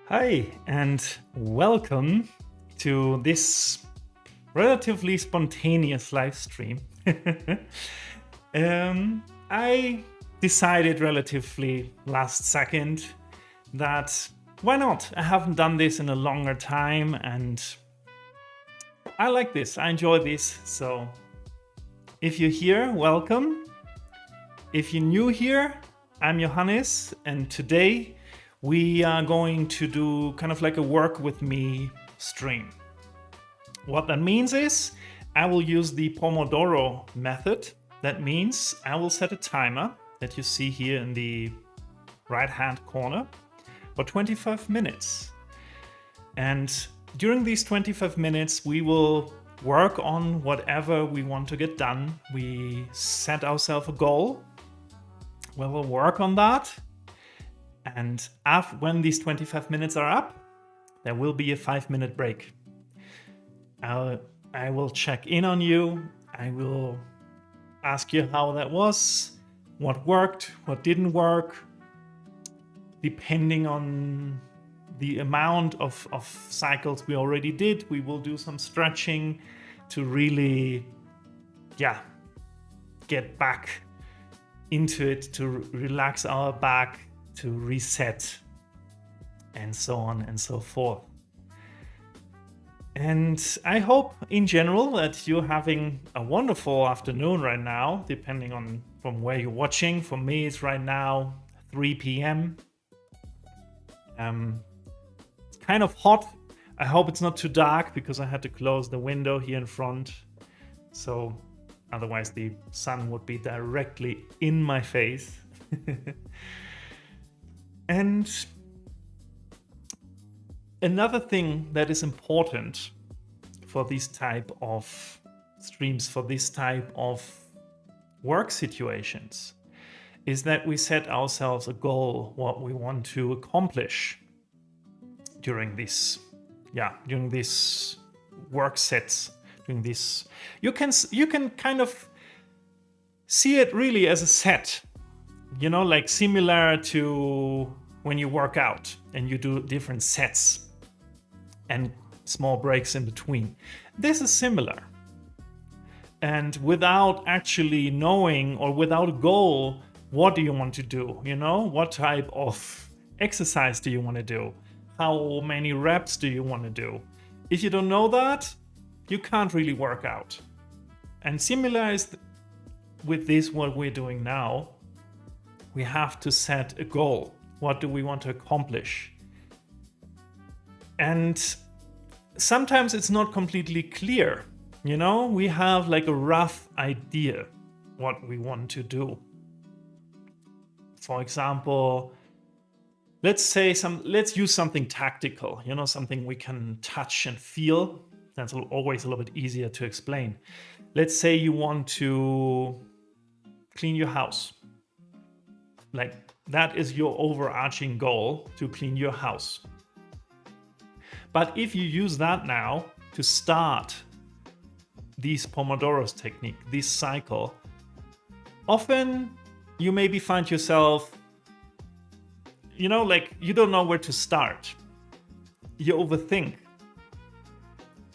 Hi, and welcome to this relatively spontaneous live stream. I decided relatively last second that why not? I haven't done this in a longer time and I like this. I enjoy this. So if you're here, welcome. If you're new here, I'm Johannes, and today we are going to do kind of like a work with me stream. What that means is I will use the Pomodoro method. That means I will set a timer that you see here in the right hand corner for 25 minutes. And during these 25 minutes, we will work on whatever we want to get done. We set ourselves a goal. We will work on that. And when these 25 minutes are up, there will be a 5-minute break. I will check in on you. I will ask you how that was, what worked, what didn't work. Depending on the amount of cycles we already did, we will do some stretching to really, get back into it, to relax our back, to reset, and so on and so forth. And I hope in general that you're having a wonderful afternoon right now, depending on from where you're watching. For me, it's right now 3 p.m. It's kind of hot. I hope it's not too dark because I had to close the window here in front. So otherwise the sun would be directly in my face. And another thing that is important for this type of streams, for this type of work situations, is that we set ourselves a goal, what we want to accomplish during this work sets, during this. You can kind of see it really as a set. Like similar to when you work out and you do different sets and small breaks in between. This is similar. And without actually knowing or without a goal, what do you want to do? What type of exercise do you want to do? How many reps do you want to do? If you don't know that, you can't really work out. And similar is with this, what we're doing now. We have to set a goal. What do we want to accomplish? And sometimes it's not completely clear. We have like a rough idea what we want to do. For example, let's use something tactical, something we can touch and feel. That's always a little bit easier to explain. Let's say you want to clean your house. Like that is your overarching goal, to clean your house. But if you use that now to start these Pomodoro's technique, this cycle, often you maybe find yourself, like you don't know where to start. You overthink.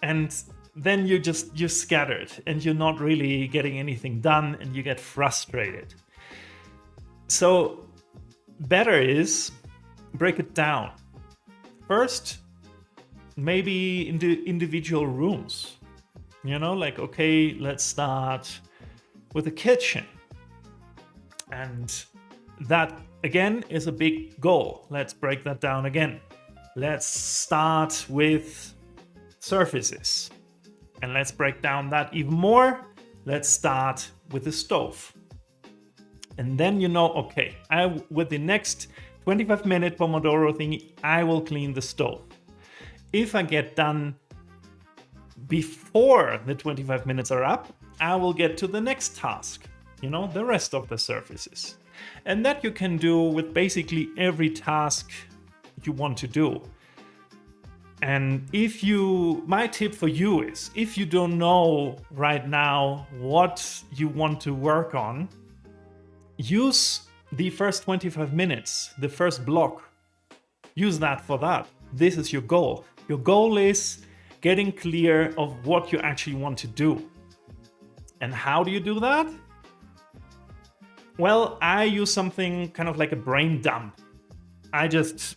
And then you're scattered and you're not really getting anything done and you get frustrated. So better is break it down. First, maybe in the individual rooms. Okay, let's start with the kitchen. And that again is a big goal. Let's break that down again. Let's start with surfaces. And let's break down that even more. Let's start with the stove. And then okay, with the next 25-minute Pomodoro thingy, I will clean the stove. If I get done before the 25 minutes are up, I will get to the next task, the rest of the surfaces. And that you can do with basically every task you want to do. And my tip for you is, if you don't know right now what you want to work on, use the first 25 minutes, the first block. Use that for that. This is your goal. Your goal is getting clear of what you actually want to do. And how do you do that? Well, I use something kind of like a brain dump. I just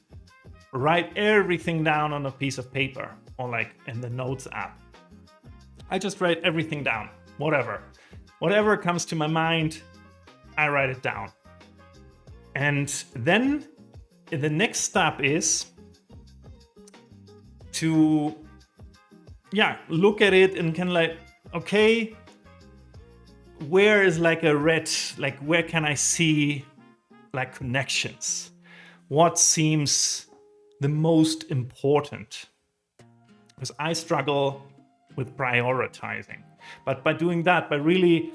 write everything down on a piece of paper or like in the Notes app. I just write everything down, whatever. Whatever comes to my mind, I write it down. And then the next step is to look at it and kind of like, okay, where is like a red, like where can I see like connections? What seems the most important? Because I struggle with prioritizing. But by doing that, by really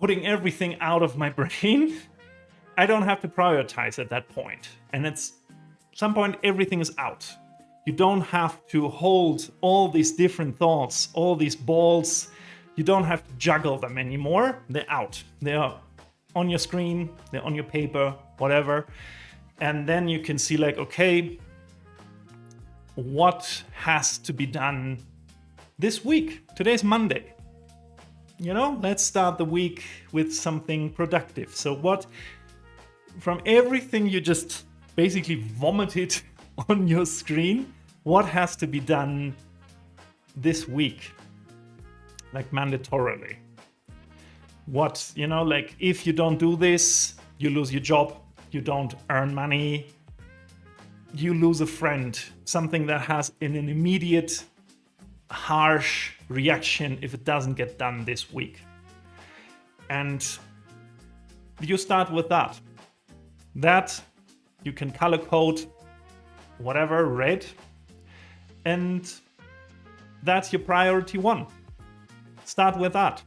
putting everything out of my brain, I don't have to prioritize at that point. And at some point, everything is out. You don't have to hold all these different thoughts, all these balls. You don't have to juggle them anymore. They're out. They're on your screen, they're on your paper, whatever. And then you can see like, okay, what has to be done this week? Today's Monday. Let's start the week with something productive. So what, from everything you just basically vomited on your screen, what has to be done this week? Like mandatorily. What, like if you don't do this, you lose your job, you don't earn money, you lose a friend, something that has an immediate, harsh reaction if it doesn't get done this week. And you start with that. That you can color code whatever, red, and that's your priority one. Start with that.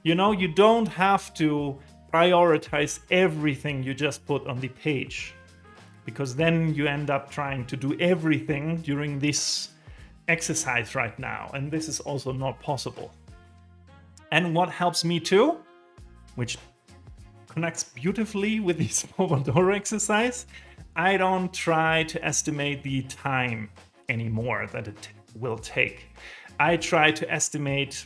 You don't have to prioritize everything you just put on the page, because then you end up trying to do everything during this exercise right now, and this is also not possible. And what helps me too, which connects beautifully with this Pomodoro exercise, I don't try to estimate the time anymore that it will take. I try to estimate,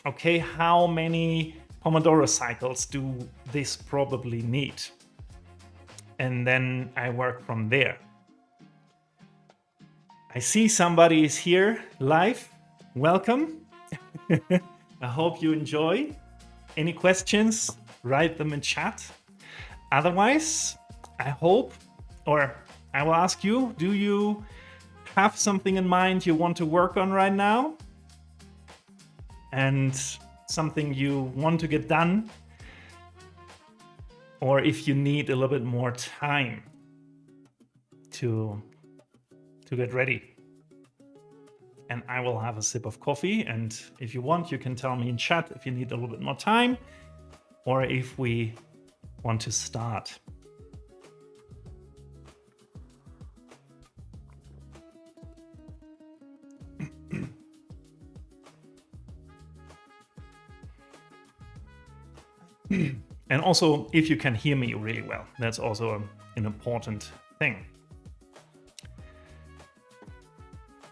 okay, how many Pomodoro cycles do this probably need? And then I work from there. I see somebody is here live. Welcome. I hope you enjoy. Any questions? Write them in chat. Otherwise, I hope, or I will ask you, do you have something in mind you want to work on right now? And something you want to get done? Or if you need a little bit more time to get ready. And I will have a sip of coffee. And if you want, you can tell me in chat if you need a little bit more time or if we want to start. And also, if you can hear me really well, that's also an important thing.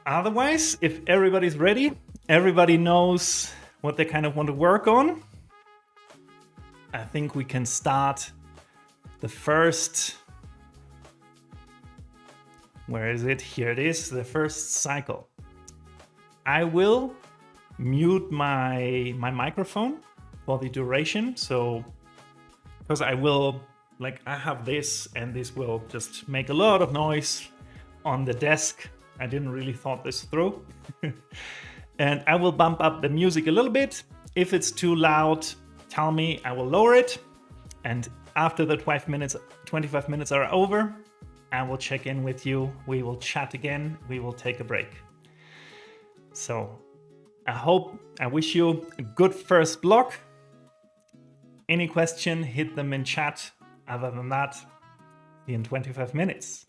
Otherwise, if everybody's ready, everybody knows what they kind of want to work on, I think we can start the first, where is it? Here it is, the first cycle. I will mute my microphone for the duration. So, because I have this, and this will just make a lot of noise on the desk. I didn't really thought this through. And I will bump up the music a little bit. If it's too loud, tell me, I will lower it. And after the 25 minutes are over, I will check in with you. We will chat again. We will take a break. So I wish you a good first block. Any question, hit them in chat. Other than that, see you in 25 minutes.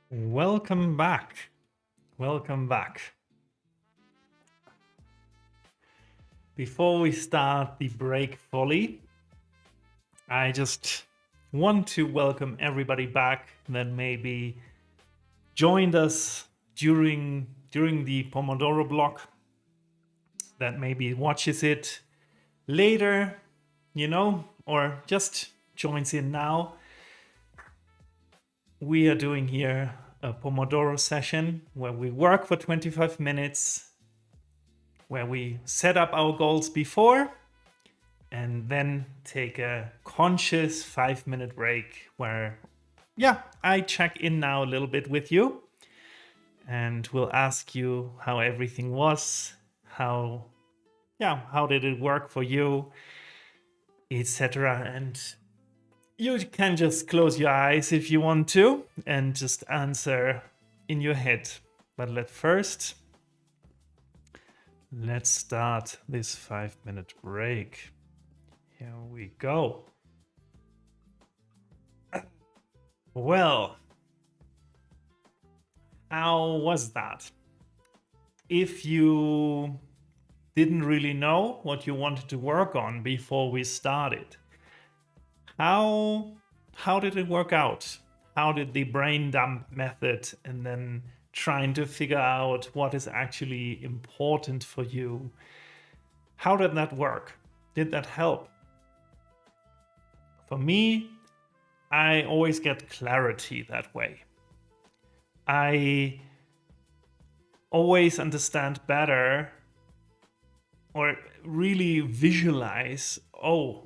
Welcome back. Welcome back. Before we start the break fully, I just want to welcome everybody back that maybe joined us during the Pomodoro block, that maybe watches it later, or just joins in now. We are doing here a Pomodoro session where we work for 25 minutes, where we set up our goals before and then take a conscious 5-minute break where, I check in now a little bit with you and we'll ask you how everything was, how did it work for you, etc. And you can just close your eyes if you want to and just answer in your head. But let's start this 5-minute break. Here we go. Well, how was that? If you didn't really know what you wanted to work on before we started, how did it work out? How did the brain dump method and then trying to figure out what is actually important for you, how did that work? Did that help? For me, I always get clarity that way. I always understand better or really visualize,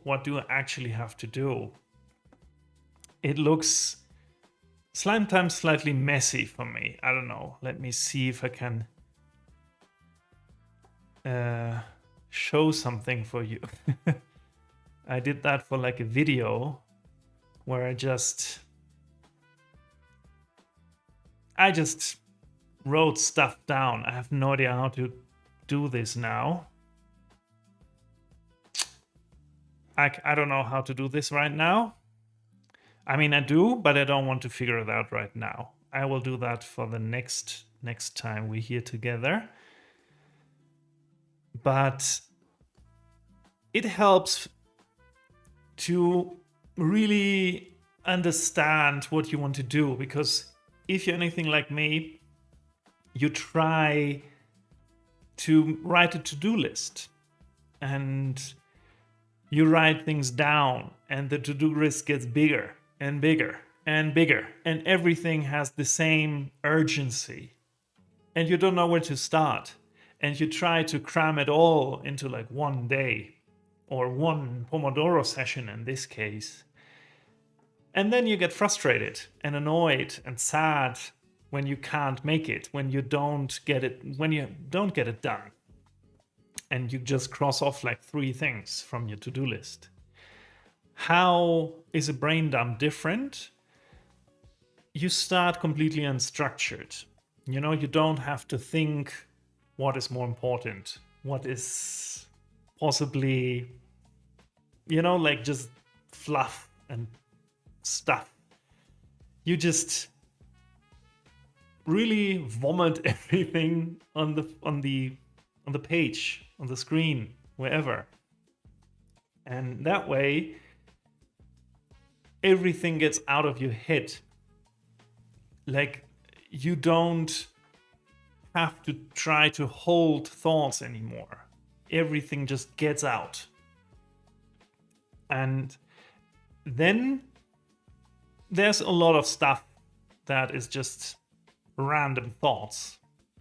what do I actually have to do? It looks sometimes slightly messy for me. I don't know. Let me see if I can show something for you. I did that for like a video where I just wrote stuff down. I have no idea how to do this now. I don't know how to do this right now. I mean, I do, but I don't want to figure it out right now. I will do that for the next time we're here together. But it helps to really understand what you want to do, because if you're anything like me, you try to write a to-do list and you write things down, and the to-do list gets bigger and bigger and bigger, and everything has the same urgency, and you don't know where to start, and you try to cram it all into like one day or one Pomodoro session in this case. And then you get frustrated and annoyed and sad when you can't make it, when you don't get it done. And you just cross off like 3 things from your to-do list. How is a brain dump different? You start completely unstructured. You don't have to think what is more important, what is possibly, like just fluff and stuff. You just really vomit everything on the page, on the screen, wherever. And that way, everything gets out of your head. Like, you don't have to try to hold thoughts anymore. Everything just gets out. And then there's a lot of stuff that is just random thoughts.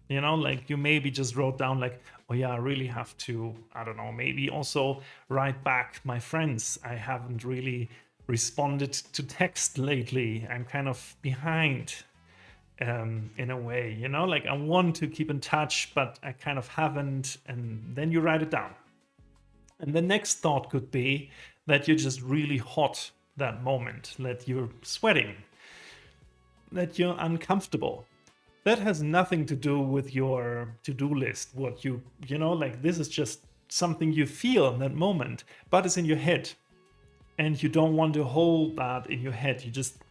Like you maybe just wrote down like, I really have to, I don't know, maybe also write back my friends. I haven't really responded to text lately. I'm kind of behind in a way, like I want to keep in touch, but I kind of haven't. And then you write it down. And the next thought could be that you're just really hot that moment, that you're sweating, that you're uncomfortable. That has nothing to do with your to-do list. What like this is just something you feel in that moment, but it's in your head. And you don't want to hold that in your head. You just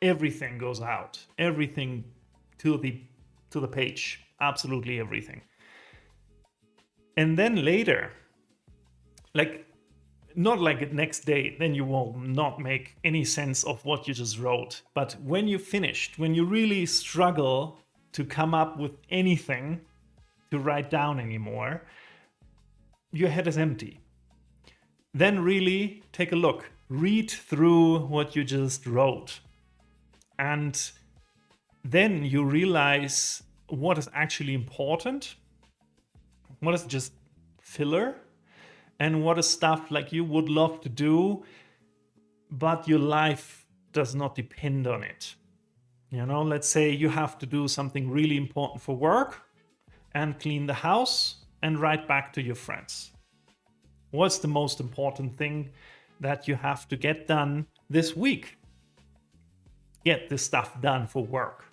everything goes out, everything to the page, absolutely everything. And then later, like not like the next day, then you will not make any sense of what you just wrote. But when you finished, when you really struggle to come up with anything to write down anymore, your head is empty. Then really take a look, read through what you just wrote. And then you realize what is actually important, what is just filler, and what is stuff like you would love to do, but your life does not depend on it. You know, let's say you have to do something really important for work and clean the house and write back to your friends. What's the most important thing that you have to get done this week? Get this stuff done for work.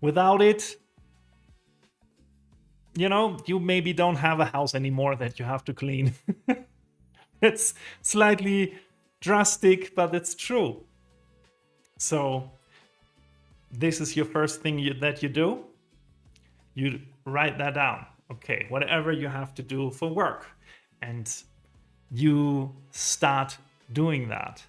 Without it, you know, you maybe don't have a house anymore that you have to clean. It's slightly drastic, but it's true. So this is your first thing that you do. You write that down. Okay, whatever you have to do for work. And you start doing that.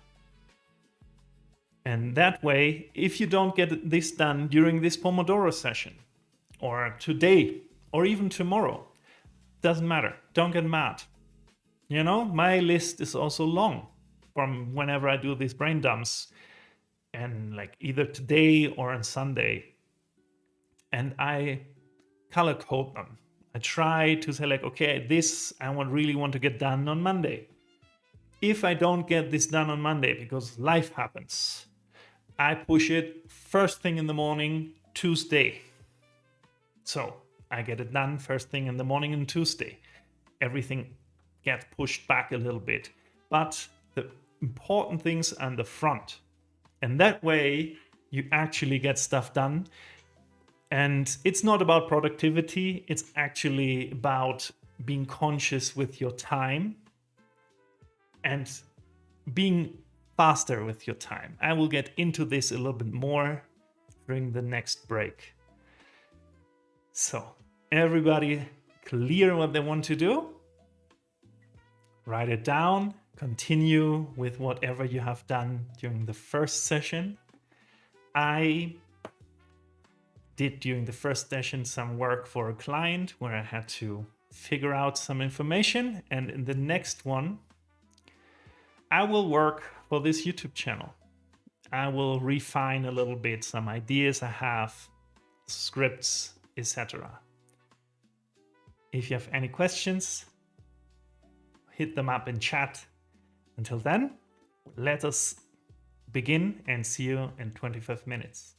And that way, if you don't get this done during this Pomodoro session, or today, or even tomorrow, doesn't matter. Don't get mad. You know, my list is also long from whenever I do these brain dumps, and like either today or on Sunday. And I color code them. I try to say like, okay, this I really want to get done on Monday. If I don't get this done on Monday because life happens, I push it first thing in the morning, Tuesday. So I get it done first thing in the morning on Tuesday. Everything gets pushed back a little bit, but the important things are in the front. And that way you actually get stuff done. And it's not about productivity. It's actually about being conscious with your time and being faster with your time. I will get into this a little bit more during the next break. So, everybody clear what they want to do? Write it down. Continue with whatever you have done during the first session. I did during the first session some work for a client where I had to figure out some information. And in the next one, I will work for this YouTube channel. I will refine a little bit some ideas I have, scripts, etc. If you have any questions, hit them up in chat. Until then, let us begin and see you in 25 minutes.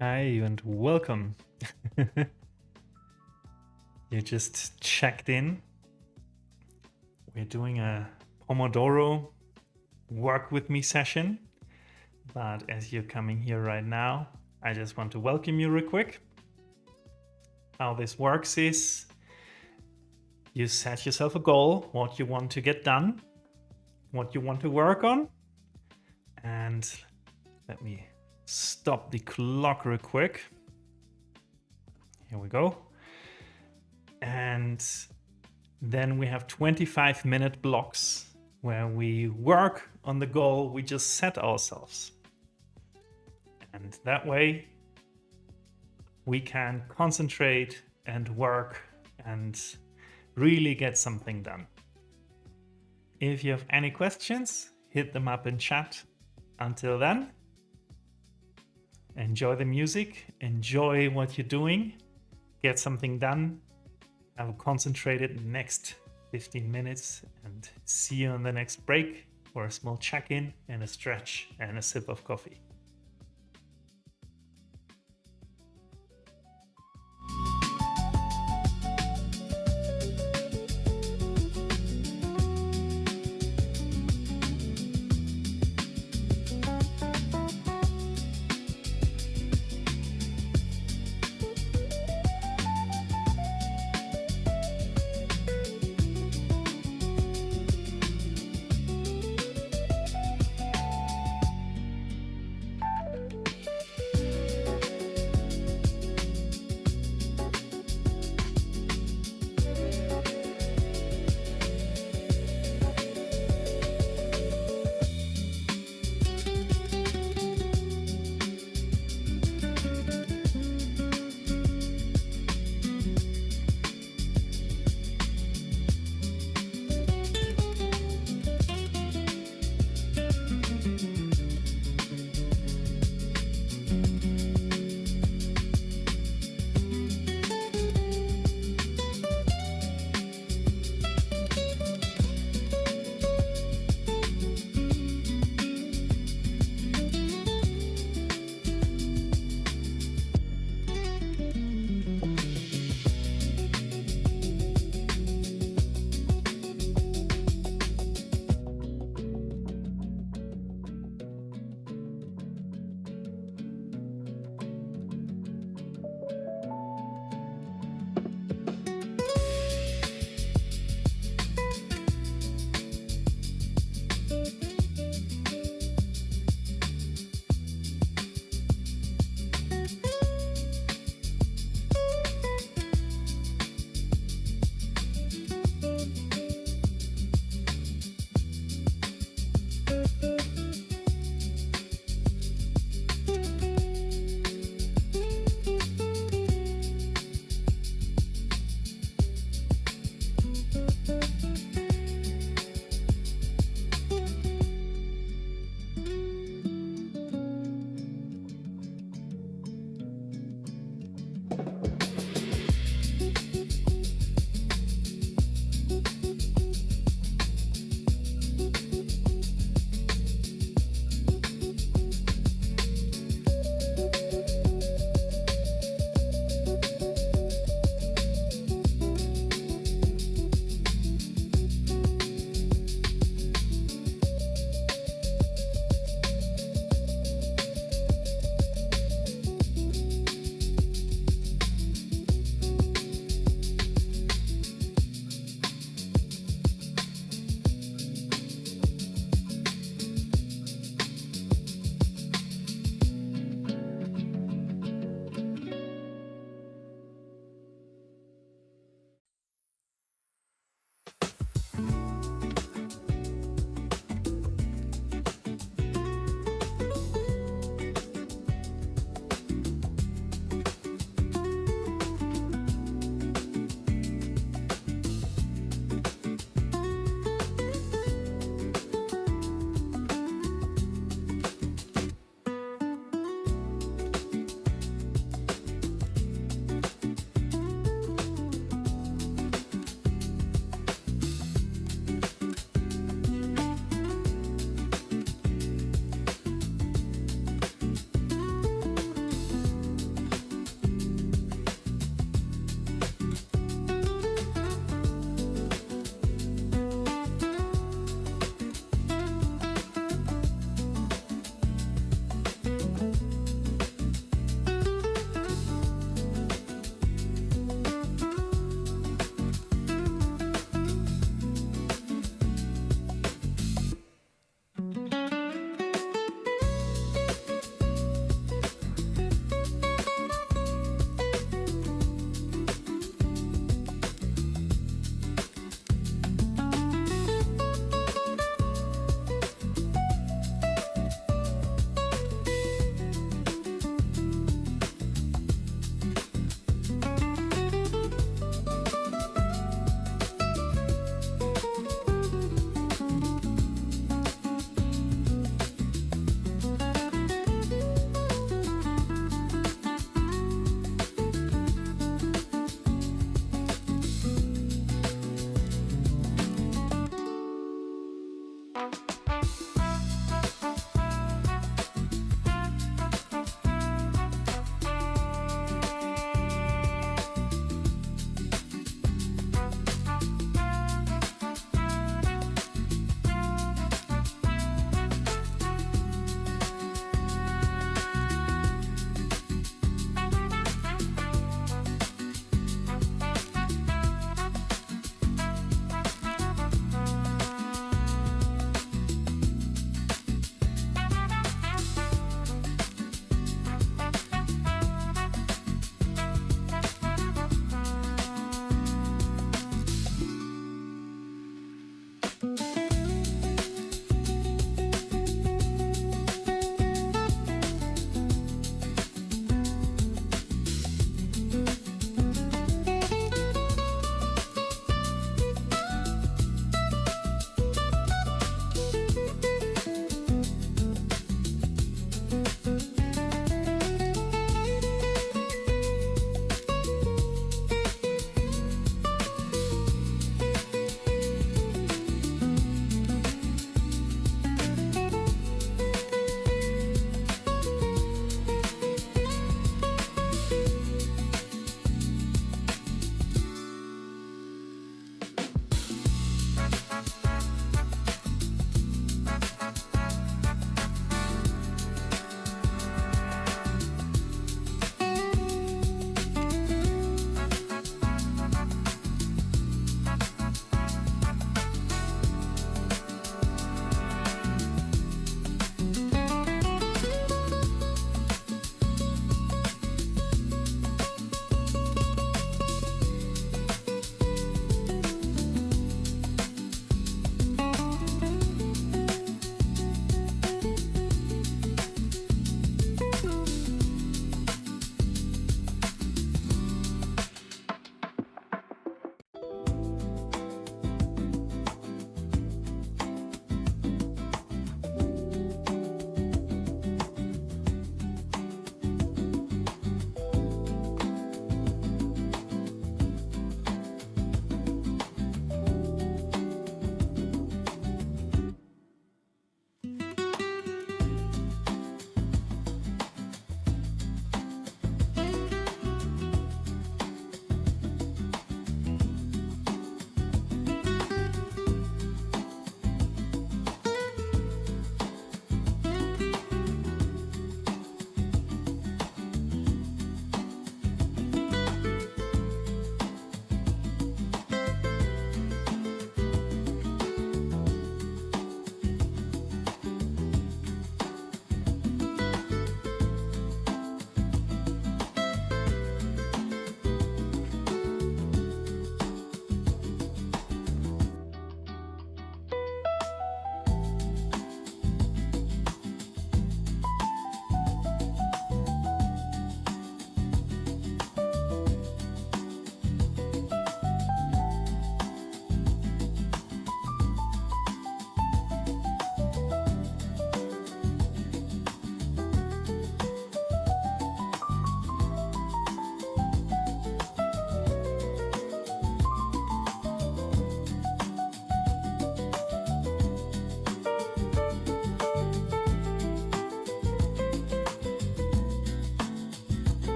Hi and welcome. You just checked in. We're doing a Pomodoro work with me session. But as you're coming here right now, I just want to welcome you real quick. How this works is you set yourself a goal, what you want to get done, what you want to work on. And let me stop the clock real quick. Here we go. And then we have 25-minute blocks where we work on the goal we just set ourselves. And that way we can concentrate and work and really get something done. If you have any questions, hit them up in chat. Until then, enjoy the music, enjoy what you're doing, get something done, have a concentrated next 15 minutes, and see you on the next break for a small check-in and a stretch and a sip of coffee.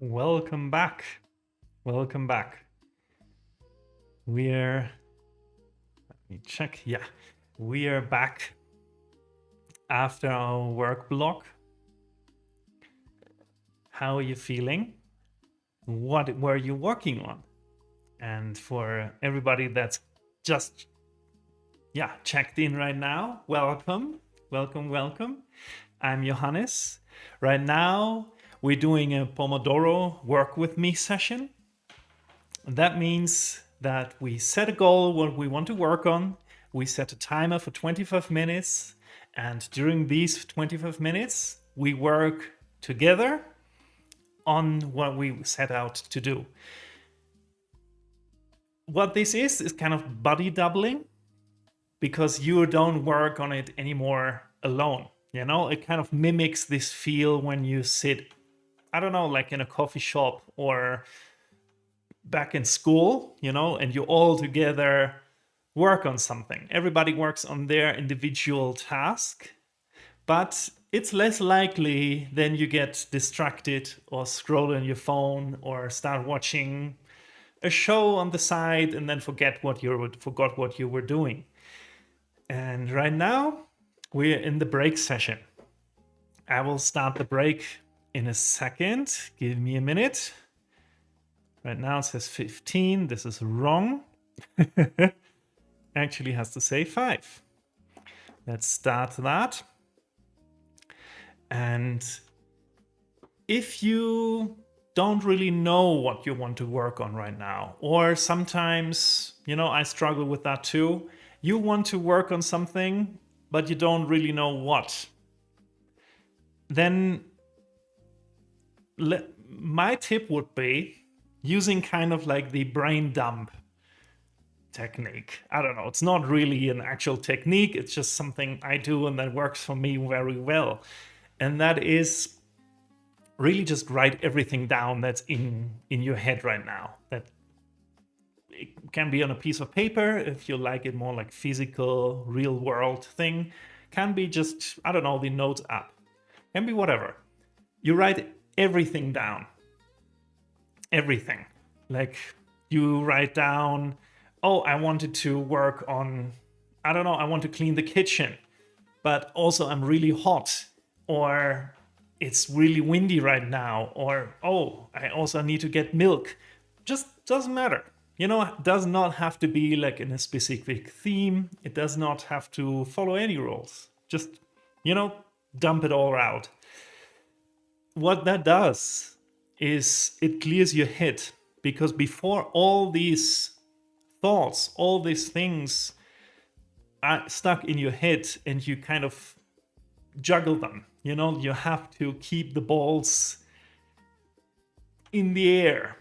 Welcome back. Welcome back. Let me check. Yeah, we are back after our work block. How are you feeling? What were you working on? And for everybody that's just checked in right now, welcome. I'm Johannes. Right now we're doing a Pomodoro work with me session. That means that we set a goal, what we want to work on. We set a timer for 25 minutes. And during these 25 minutes, we work together on what we set out to do. What this is kind of buddy doubling, because you don't work on it anymore alone. You know, it kind of mimics this feel when you sit, I don't know, like in a coffee shop or back in school, you know, and you all together work on something. Everybody works on their individual task, but it's less likely then you get distracted or scroll on your phone or start watching a show on the side and then forgot what you were doing. And right now we're in the break session. I will start the break in a second. Give me a minute. Right now it says 15. This is wrong. Actually has to say 5. Let's start that. And if you don't really know what you want to work on right now, or sometimes, you know, I struggle with that too. You want to work on something, but you don't really know what. Then my tip would be using kind of like the brain dump technique. I don't know, it's not really an actual technique, it's just something I do and that works for me very well. And that is really just write everything down that's in your head right now. That it can be on a piece of paper if you like it more like physical, real world thing. Can be just, I don't know, the notes app. Can be whatever. You write everything down. Everything. Like you write down, oh, I wanted to work on, I don't know, I want to clean the kitchen, but also I'm really hot, or it's really windy right now, or oh, I also need to get milk. Just doesn't matter. You know, it does not have to be like in a specific theme. It does not have to follow any rules. Just, you know, dump it all out. What that does is it clears your head, because before all these thoughts, all these things are stuck in your head and you kind of juggle them. You know, you have to keep the balls in the air.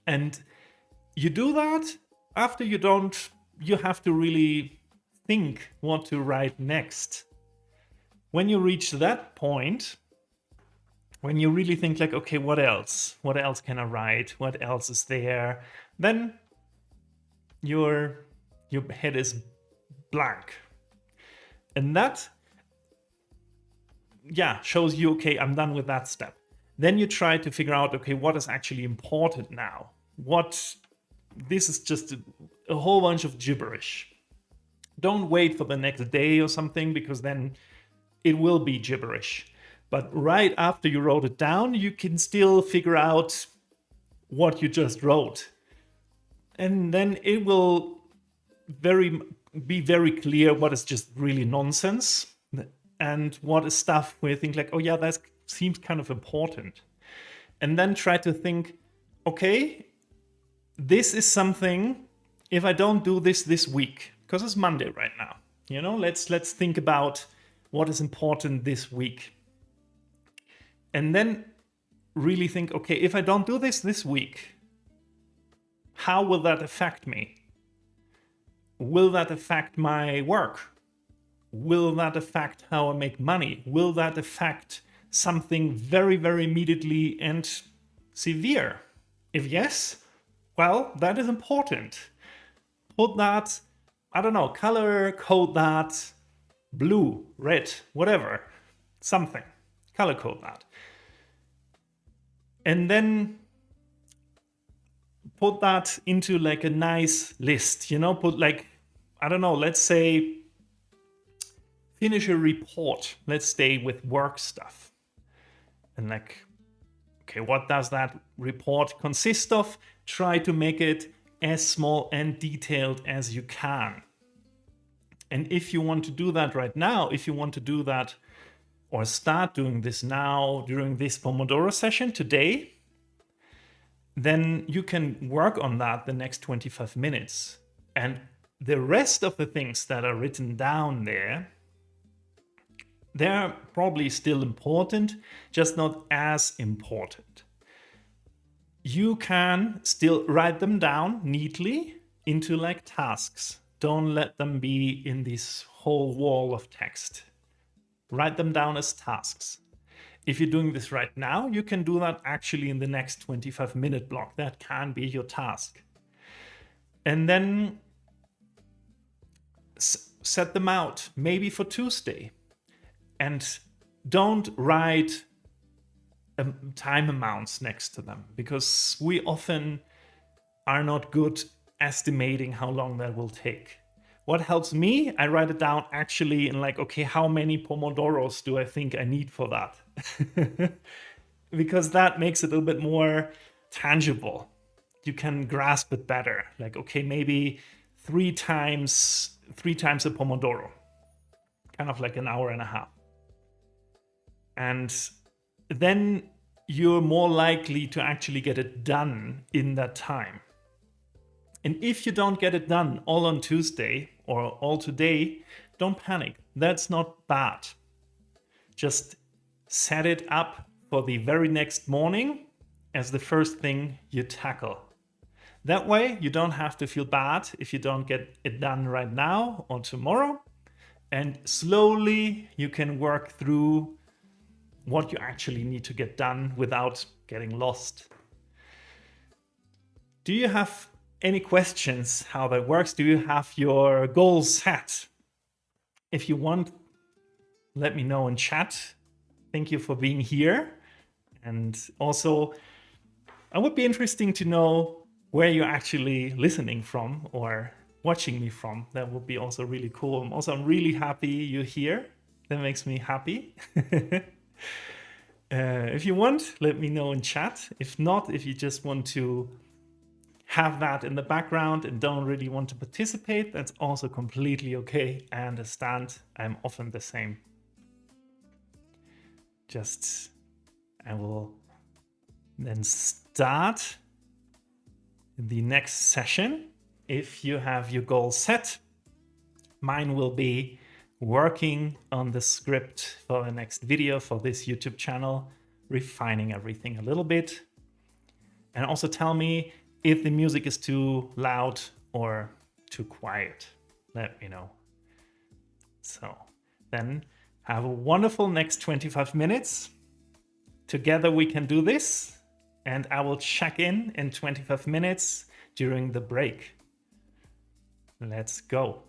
And you do that after you have to really think what to write next. When you reach that point, when you really think like, okay, what else? What else can I write? What else is there? Then your head is blank. And that, shows you, okay, I'm done with that step. Then you try to figure out, okay, what is actually important now? This is just a whole bunch of gibberish. Don't wait for the next day or something, because then it will be gibberish. But right after you wrote it down, you can still figure out what you just wrote. And then it will be very clear what is just really nonsense and what is stuff where you think like, oh yeah, that seems kind of important. And then try to think, okay, this is something, if I don't do this week, because it's Monday right now, you know, let's think about what is important this week. And then really think, okay, if I don't do this week, how will that affect me? Will that affect my work? Will that affect how I make money? Will that affect something very, very immediately and severe? If yes, well, that is important. Put that, I don't know, color code that blue, red, whatever, something. Color code that. And then put that into like a nice list, put like, I don't know, let's say finish a report. Let's stay with work stuff. And like, okay, what does that report consist of? Try to make it as small and detailed as you can. And if you want to do that right now, if you want to do that or start doing this now during this Pomodoro session today, then you can work on that the next 25 minutes. And the rest of the things that are written down there, they're probably still important, just not as important. You can still write them down neatly into like tasks. Don't let them be in this whole wall of text. Write them down as tasks. If you're doing this right now, you can do that actually in the next 25-minute block. That can be your task. And then set them out, maybe for Tuesday. And don't write time amounts next to them, because we often are not good estimating how long that will take. What helps me, I write it down actually in like, okay, how many Pomodoros do I think I need for that? Because that makes it a little bit more tangible. You can grasp it better. Like, okay, maybe three times a Pomodoro, kind of like an hour and a half. And then you're more likely to actually get it done in that time. And if you don't get it done all on Tuesday or all today, don't panic. That's not bad. Just set it up for the very next morning as the first thing you tackle. That way, you don't have to feel bad if you don't get it done right now or tomorrow. And slowly you can work through what you actually need to get done without getting lost. Do you have any questions how that works? Do you have your goals set? If you want, let me know in chat. Thank you for being here. And also, it would be interesting to know where you're actually listening from or watching me from. That would be also really cool. I'm really happy you're here. That makes me happy. If you want, let me know in chat. If not, if you just want to have that in the background and don't really want to participate, that's also completely okay. I understand. I'm often the same. I will then start the next session. If you have your goal set, mine will be working on the script for the next video for this YouTube channel, refining everything a little bit. And also tell me if the music is too loud or too quiet. Let me know. So then have a wonderful next 25 minutes. Together we can do this, and I will check in 25 minutes during the break. Let's go.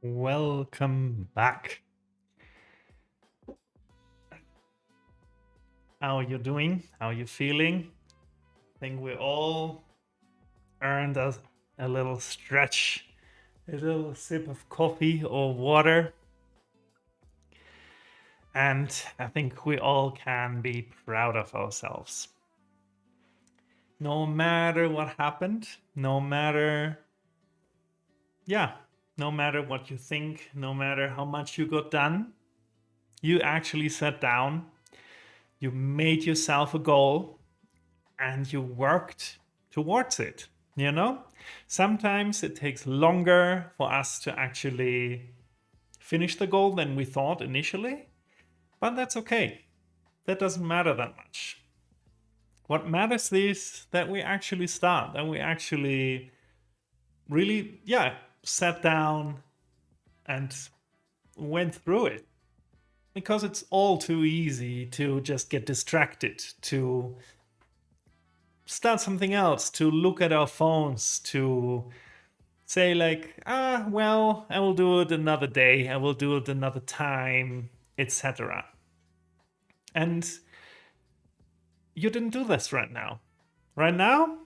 Welcome back. How are you doing? How are you feeling? I think we all earned a little stretch, a little sip of coffee or water. And I think we all can be proud of ourselves. No matter what happened, yeah, no matter what you think, no matter how much you got done, you actually sat down, you made yourself a goal, and you worked towards it. You know, sometimes it takes longer for us to actually finish the goal than we thought initially, but that's okay. That doesn't matter that much. What matters is that we actually start, that we actually really, yeah, sat down and went through it. Because it's all too easy to just get distracted, to start something else, to look at our phones, to say, like, well, I will do it another day, I will do it another time, etc. And you didn't do this right now. Right now,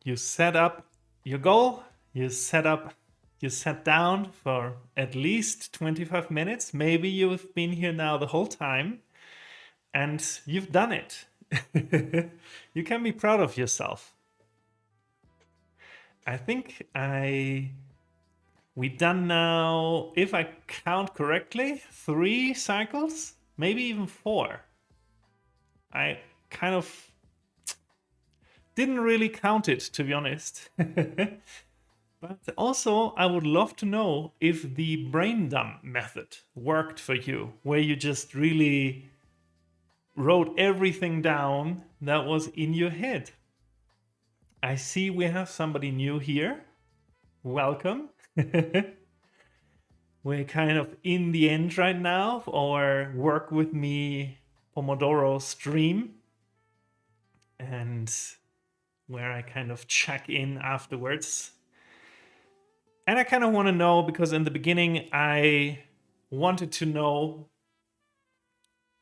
you set up your goal, you sat down for at least 25 minutes. Maybe you've been here now the whole time and you've done it. You can be proud of yourself. I think we done now, if I count correctly, 3 cycles, maybe even 4. I kind of didn't really count it, to be honest. But also, I would love to know if the brain dump method worked for you, where you just really wrote everything down that was in your head. I see we have somebody new here. Welcome. We're kind of in the end right now of our Work With Me Pomodoro stream, and where I kind of check in afterwards. And I kind of want to know, because in the beginning I wanted to know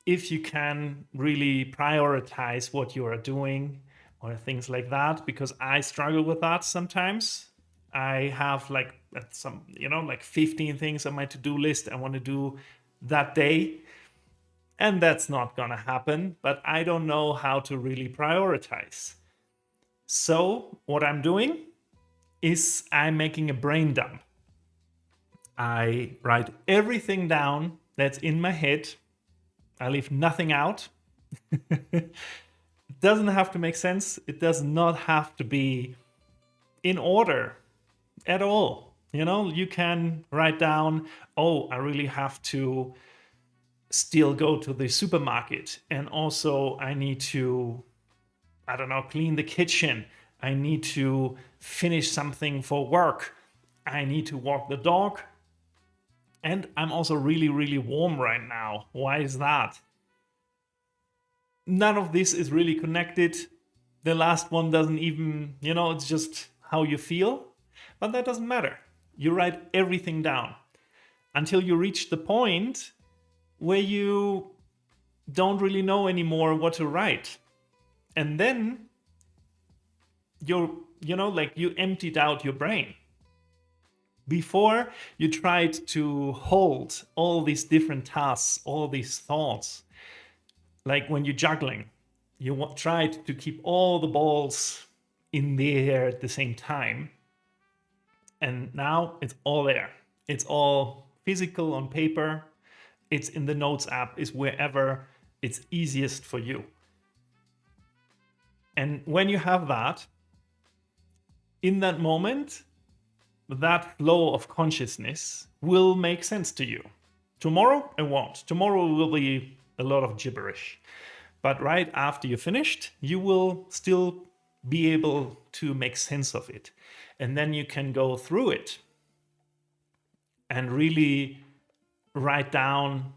if you can really prioritize what you are doing or things like that, because I struggle with that sometimes. I have like some, like 15 things on my to-do list I want to do that day, and that's not gonna happen, but I don't know how to really prioritize. So what I'm doing is I'm making a brain dump. I write everything down that's in my head. I leave nothing out. It doesn't have to make sense. It does not have to be in order at all. You can write down, oh, I really have to still go to the supermarket. And also I need to, I don't know, clean the kitchen. I need to finish something for work. I need to walk the dog. And I'm also really, really warm right now. Why is that? None of this is really connected. The last one doesn't even, it's just how you feel. But that doesn't matter. You write everything down until you reach the point where you don't really know anymore what to write. And then you emptied out your brain. Before, you tried to hold all these different tasks, all these thoughts. Like when you're juggling, you tried to keep all the balls in the air at the same time. And now it's all there. It's all physical on paper. It's in the Notes app. It's wherever it's easiest for you. And when you have that, in that moment, that flow of consciousness will make sense to you. Tomorrow, it won't. Tomorrow will be a lot of gibberish. But right after you're finished, you will still be able to make sense of it. And then you can go through it and really write down,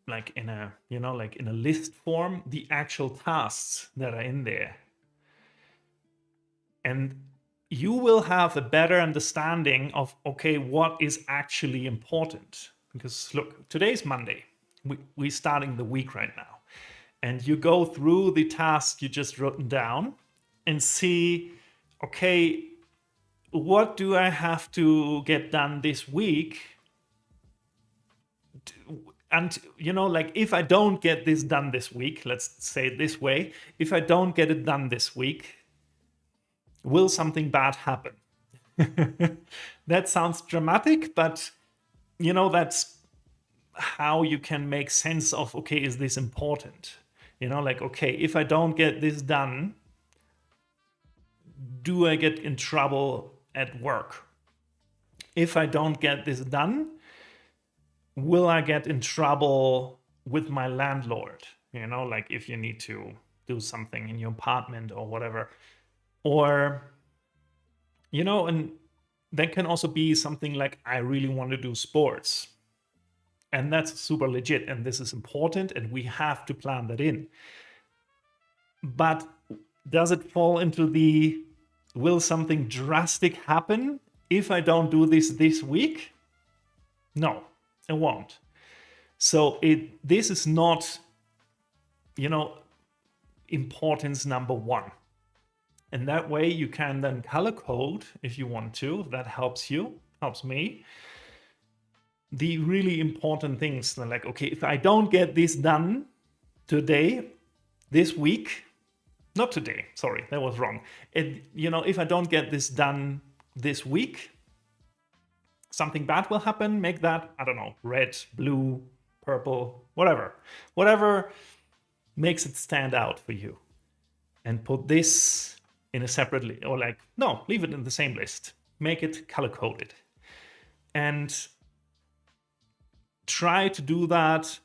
like in a list form, the actual tasks that are in there. And you will have a better understanding of, okay, what is actually important. Because look, today's Monday. We're starting the week right now. And you go through the task you just written down and see, okay, what do I have to get done this week? And, like if I don't get this done this week, let's say it this way, if I don't get it done this week, will something bad happen? That sounds dramatic, but that's how you can make sense of, okay, is this important? Like, okay, if I don't get this done, do I get in trouble at work? If I don't get this done, will I get in trouble with my landlord? Like if you need to do something in your apartment or whatever. Or, and that can also be something like, I really want to do sports. And that's super legit. And this is important. And we have to plan that in. But does it fall into the, will something drastic happen if I don't do this week? No, it won't. So this is not, importance number one. And that way you can then color code if you want to. That helps me. The really important things, like, okay, if I don't get this done today, this week, not today, sorry, that was wrong. If I don't get this done this week, something bad will happen. Make that, I don't know, red, blue, purple, whatever makes it stand out for you. And put this in a separate list, or like, no, leave it in the same list. Make it color coded. And try to do that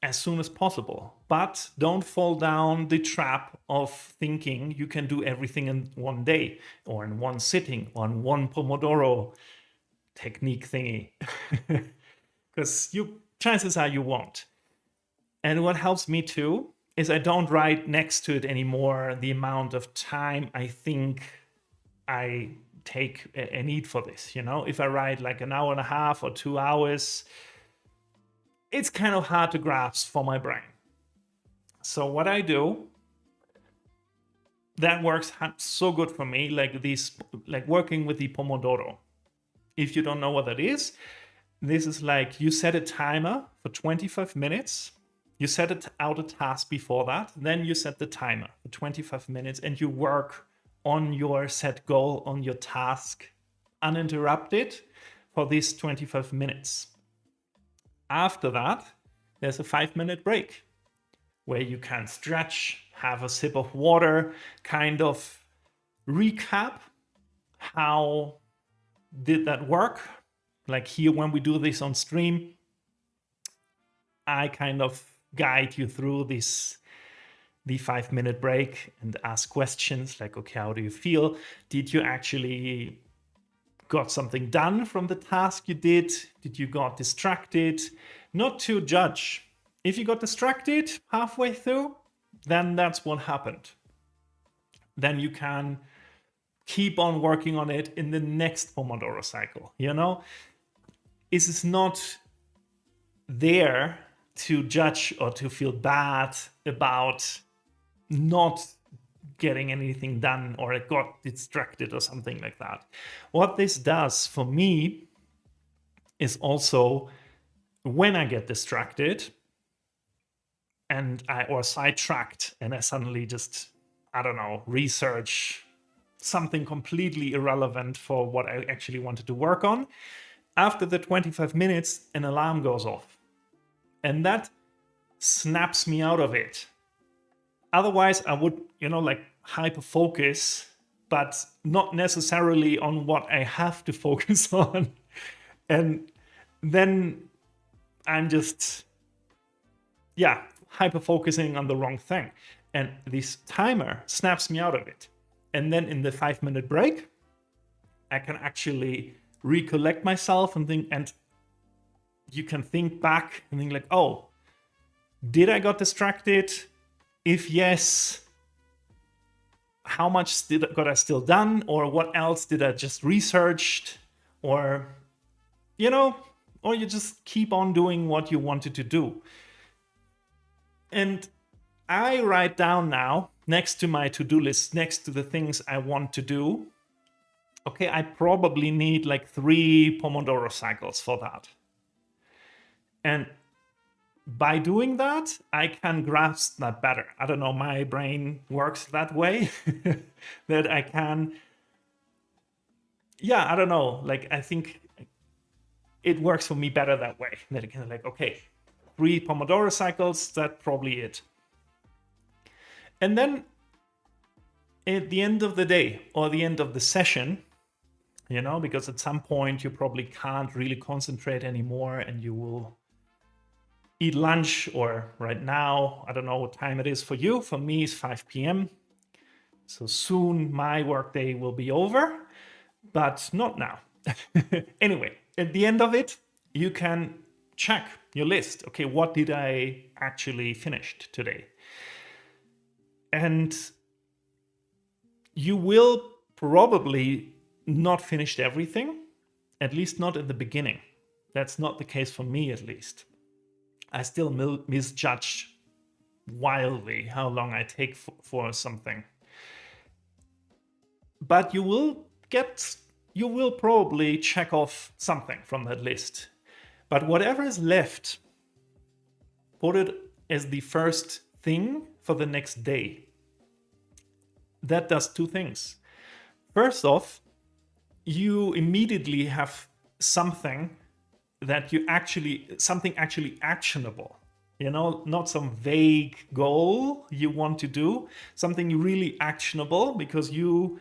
as soon as possible. But don't fall down the trap of thinking you can do everything in one day or in one sitting on one Pomodoro technique thingy. Because chances are you won't. And what helps me too is I don't write next to it anymore the amount of time I think I take a need for this. If I write like an hour and a half or 2 hours, it's kind of hard to grasp for my brain. So what I do that works so good for me, like working with the Pomodoro. If you don't know what that is, this is like you set a timer for 25 minutes. You set out a task before that, then you set the timer for 25 minutes and you work on your set goal, on your task, uninterrupted for these 25 minutes. After that, there's a 5-minute break where you can stretch, have a sip of water, kind of recap how did that work. Like here, when we do this on stream, I kind of guide you through the 5-minute break and ask questions like, okay, how do you feel? Did you actually got something done from the task you did? Did you got distracted? Not to judge. If you got distracted halfway through, then that's what happened. Then you can keep on working on it in the next Pomodoro cycle. This is not there to judge or to feel bad about not getting anything done or it got distracted or something like that. What this does for me is also when I get distracted or sidetracked and I suddenly just, research something completely irrelevant for what I actually wanted to work on. After the 25 minutes, an alarm goes off. And that snaps me out of it. Otherwise, I would, hyper focus, but not necessarily on what I have to focus on. And then I'm just, hyper focusing on the wrong thing. And this timer snaps me out of it. And then in the 5-minute break, I can actually recollect myself and think, and you can think back and think like, oh, did I got distracted? If yes, how much got I still done, or what else did I just researched, or you know, or you just keep on doing what you wanted to do. And I write down now, next to my to-do list, next to the things I want to do, okay, I probably need like 3 Pomodoro cycles for that. And by doing that, I can grasp that better. I don't know, my brain works that way that I can, I don't know, like I think it works for me better that way. That I can like, okay, 3 Pomodoro cycles, that's probably it. And then at the end of the day or the end of the session, because at some point you probably can't really concentrate anymore and you will eat lunch, or right now, I don't know what time it is for you. For me, it's 5 p.m. So soon my workday will be over, but not now. Anyway, at the end of it, you can check your list. Okay, what did I actually finish today? And you will probably not finish everything, at least not at the beginning. That's not the case for me, at least. I still misjudge wildly how long I take for something. But you will probably check off something from that list. But whatever is left, put it as the first thing for the next day. That does 2 things. First off, you immediately have something something actually actionable, not some vague goal you want to do, something really actionable because you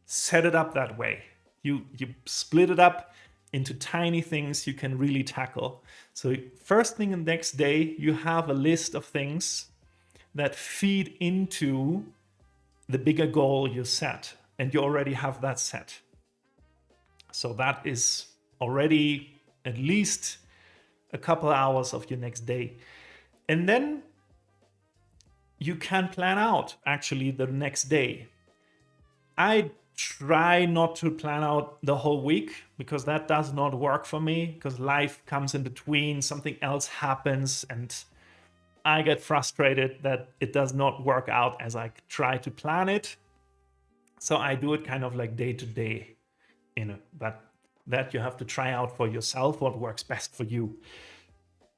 set it up that way. You split it up into tiny things you can really tackle. So first thing the next day, you have a list of things that feed into the bigger goal you set, and you already have that set. So that is already at least a couple hours of your next day. And then you can plan out actually the next day. I try not to plan out the whole week because that does not work for me, because life comes in between, something else happens, and I get frustrated that it does not work out as I try to plan it. So I do it kind of like day to day, but that you have to try out for yourself what works best for you.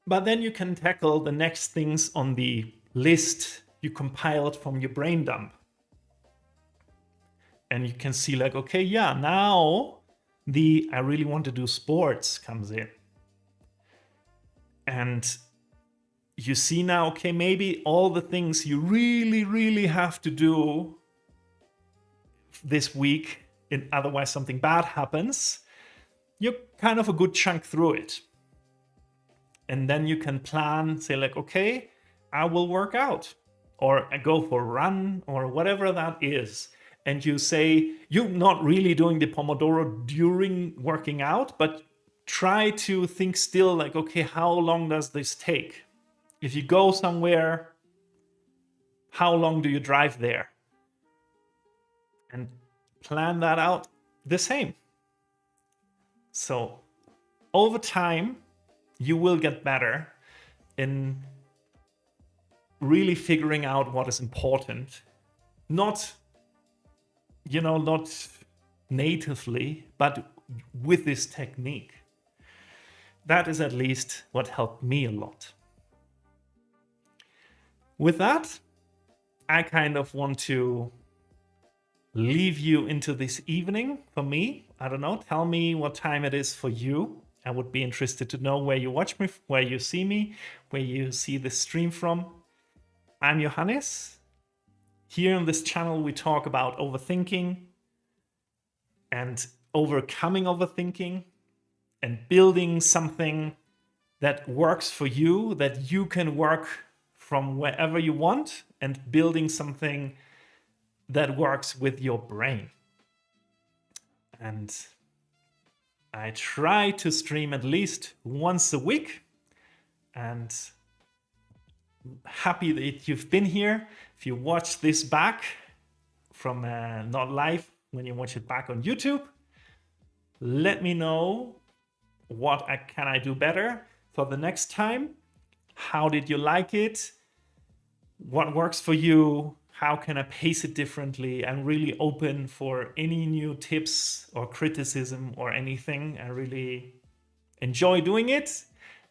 But then you can tackle the next things on the list you compiled from your brain dump. And you can see like, okay, now I really want to do sports comes in. And you see now, okay, maybe all the things you really, really have to do this week, and otherwise something bad happens, you're kind of a good chunk through it. And then you can plan, say like, okay, I will work out, or I go for a run, or whatever that is. And you say, you're not really doing the Pomodoro during working out, but try to think still like, okay, how long does this take? If you go somewhere, how long do you drive there? And plan that out the same. So over time, you will get better in really figuring out what is important. Not natively, but with this technique. That is at least what helped me a lot. With that, I kind of want to leave you into this evening for me. I don't know, tell me what time it is for you. I would be interested to know where you watch me, where you see me, where you see the stream from. I'm Johannes. Here on this channel, we talk about overthinking and overcoming overthinking and building something that works for you, that you can work from wherever you want, and building something that works with your brain. And I try to stream at least once a week, and happy that you've been here. If you watch this back from not live when you watch it back on YouTube. Let me know what can I do better for the next time. How did you like it? What works for you? How can I pace it differently? I'm really open for any new tips or criticism or anything. I really enjoy doing it,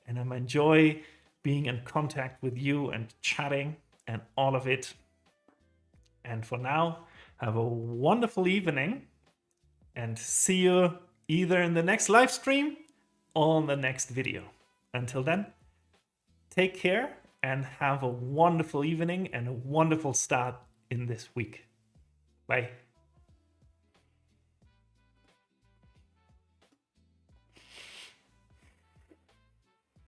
and I enjoy being in contact with you and chatting and all of it. And for now, have a wonderful evening and see you either in the next live stream or on the next video. Until then, take care and have a wonderful evening and a wonderful start in this week. Bye.